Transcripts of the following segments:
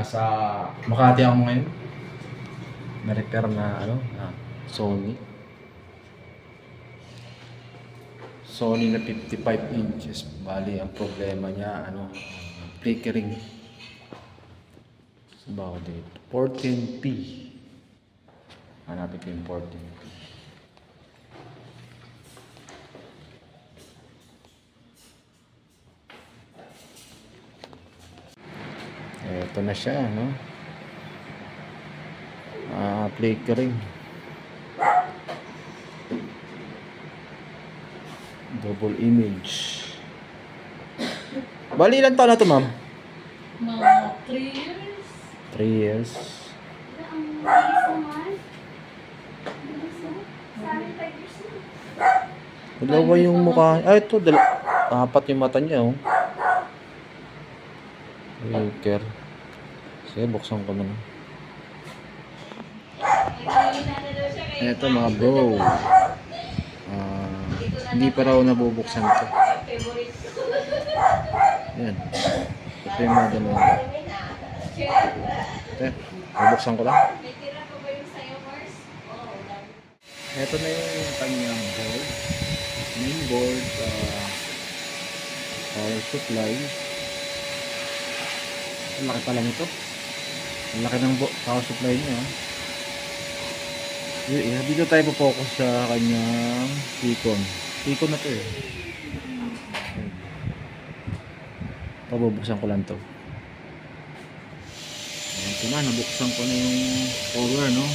nasa Makati ako ngayon. Na-repair na Sony. Sony na 55 inches. Bali, ang problema niya, flickering. Bago dito. 14P. Hanapin ko yung 14P. Ito na siya, flickering. Double image. Bali, ilan taon na ito, ma'am? Mga 3 years. 3 years. Dalawa yung mukha. Ay, ito. Apat yung mata niya, oh. Flicker. Sige, buksan ko na. Ito, mga bro. Hindi pa raw nabubuksan ito. Yan. Ito yung mga ganun. Ito, bubuksan ko lang. Ito na yung kanyang board. Main board, power supply. Ang laki pala nito. Ang laki ng power supply niya. Dito tayo po-focus sa kanyang Icon. Icon na to eh. Pabubuksan ko lang to. Ito na, nabuksan ko na yung power, no?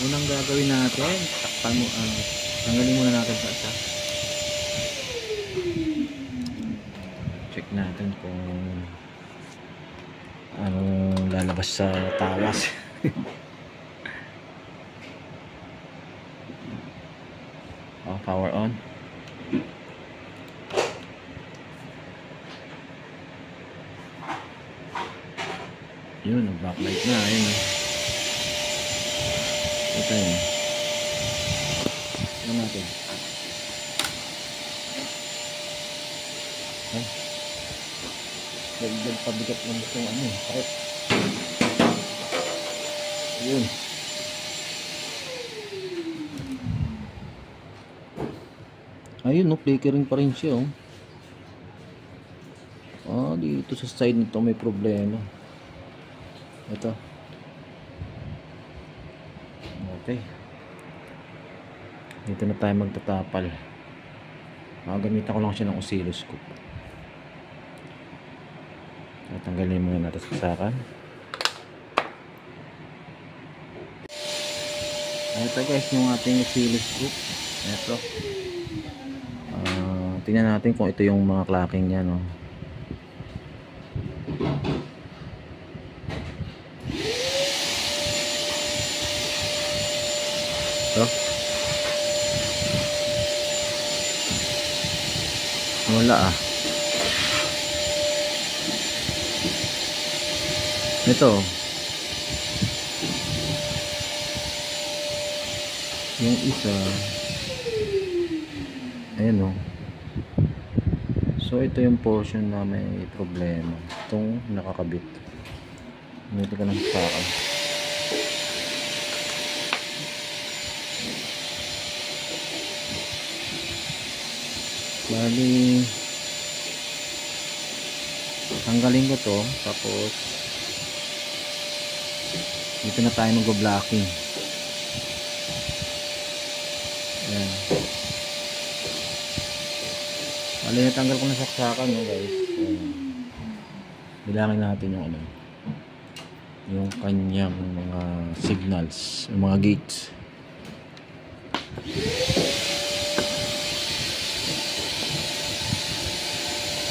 Unang gagawin natin, tanggalin muna natin sa isa. Check natin kung anong lalabas sa tawas. Power on. Yun, backlight na. Ayun. Ito yun. Ano natin? Ay. Dagdag pabigat lang itong sakit. Yun. Ayun, flickering pa rin siya, dito sa side nito may problema. Ito. Okay. Dito na tayo magtatapal. Gamitan ko lang siya ng oscilloscope. Tatanggalin muna natin sa sakan. Ito guys, yung ating oscilloscope. Ito. Tingnan natin kung ito yung mga clacking niya, no. Ito. Wala Ito. Yung isa. Ayan, so ito yung portion na may problema. Itong nakakabit. Dito ka ng saka. Bali, tanggalin ko to. Tapos dito na tayo mag-blocking. Ayan. Bali, natanggal ko na saksakan, guys. Bilangin natin yung kanyang mga signals, yung mga gates.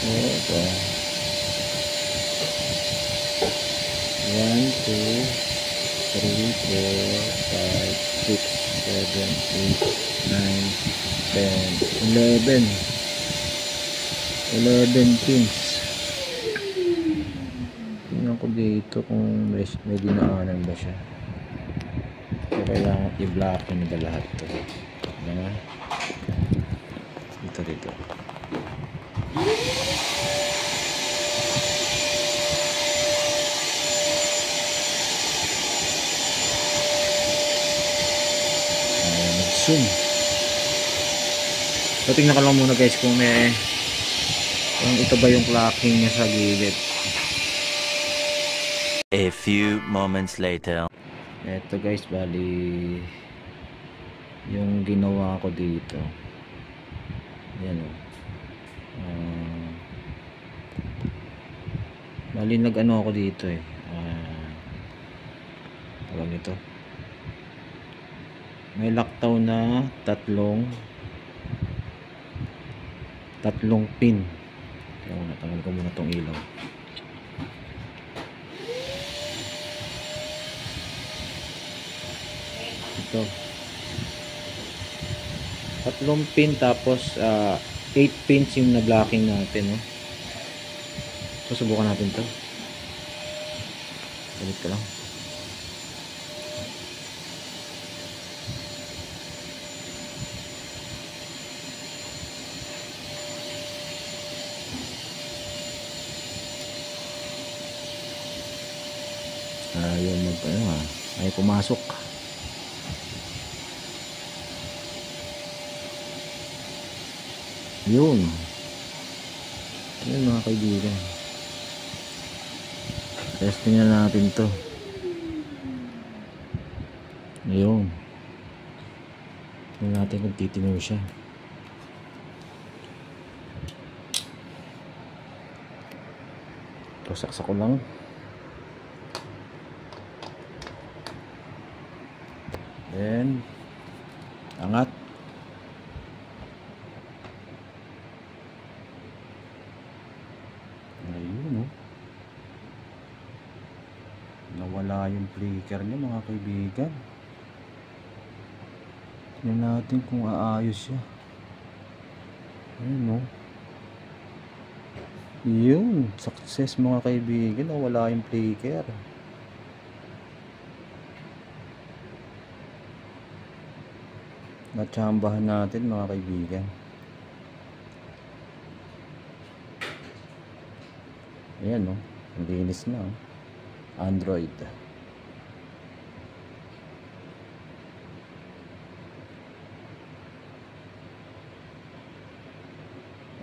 Ito. 1, 2, 3, 4, 5, 6, 7, 8, 9, 10, 11 pins. Tingnan ko dito kung may dinaanan ba siya. So, kailangan i-block nila lahat ito. Dito. zoom. So tingnan ko lang muna guys kung ito ba yung clocking niya sa gilid. A few moments later. Eto guys, bali yung ginawa ko dito. Yan o. Bali nag-ano ako dito eh. Tawag nito. May lockdown na tatlong pin. Kaya natanggal ko muna tong ilaw. Ito. Tatlong pin tapos 8 pins yung na-blocking natin, no? Susubukan natin to. Balik ko lang. Ay pumasok. Yun mga kaibigan, testing na natin to. Yun, tingnan natin kung titino siya. Ito, saksak ko lang. Then angat. Ayun, oh. Nawala yung flicker niya mga kaibigan. Tingnan natin kung aayos siya. Ayun, oh. Yun, success mga kaibigan. Nawala yung flicker. Natsambahan natin mga kaibigan. Ayan, no? Ang linis na, oh. Android.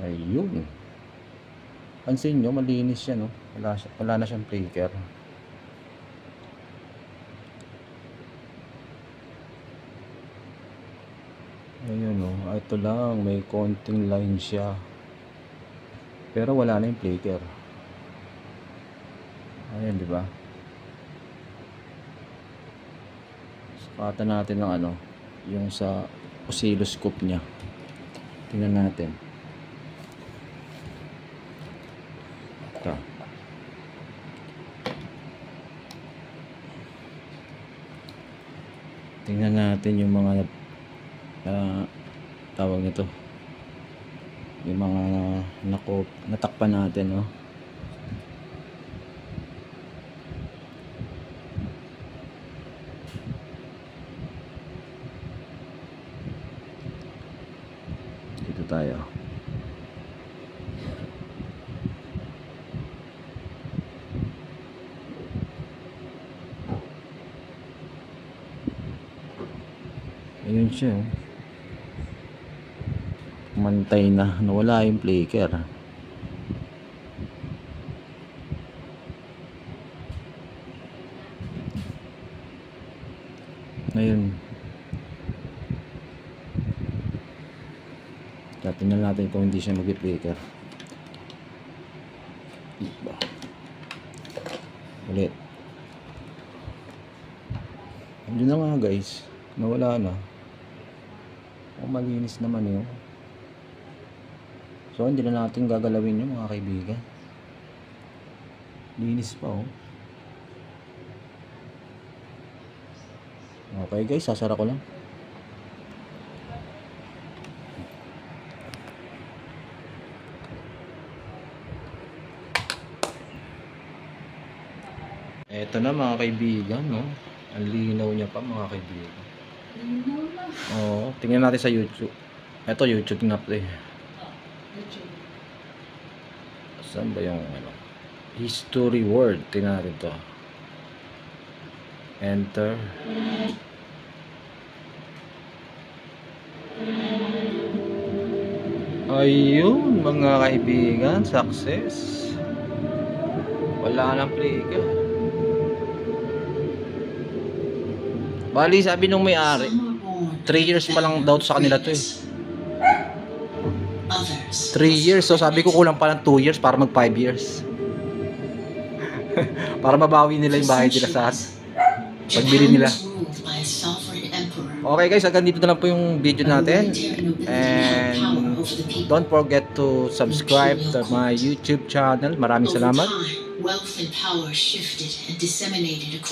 Ayun. Pansin nyo, malinis siya, no? Wala na siyang flicker. Ayun, oh. Ito lang, may konting line siya. Pero wala na yung flicker. Ayan, di ba? Sukatan natin ng ano, yung sa oscilloscope niya. Tingnan natin. Ito. Tingnan natin yung mga tawag nito, yung mga natakpan natin, no? Dito tayo. Ayun siya, oh. Mantay na, nawala yung flicker. Ngayon, tingnan natin kung hindi siya mag-flicker. Ulit. Hindi na nga guys, nawala na. Malinis naman yun. So hindi na natin gagalawin yung mga kaibigan. Linis pa, oh. Okay guys, sasara ko lang. Eto na mga kaibigan, no? Ang linaw niya pa mga kaibigan. Linaw na. Oo, tingnan natin sa YouTube. Eto YouTube na play. YouTube. Saan ba yung ano? History word. Tingnan natin to. Enter. Ayun, mga kaibigan, success. Wala nang plika. Bali, sabi nung may-ari, 3 years pa lang daw sa kanila to eh. 3 years, so sabi ko kulang pa ng 2 years para mag 5 years. Para mabawi nila yung bahay nila sa pagbili nila. Okay guys, hanggang dito na lang po yung video natin. And don't forget to subscribe to my YouTube channel. Maraming salamat. Wealth and power shifted and disseminated across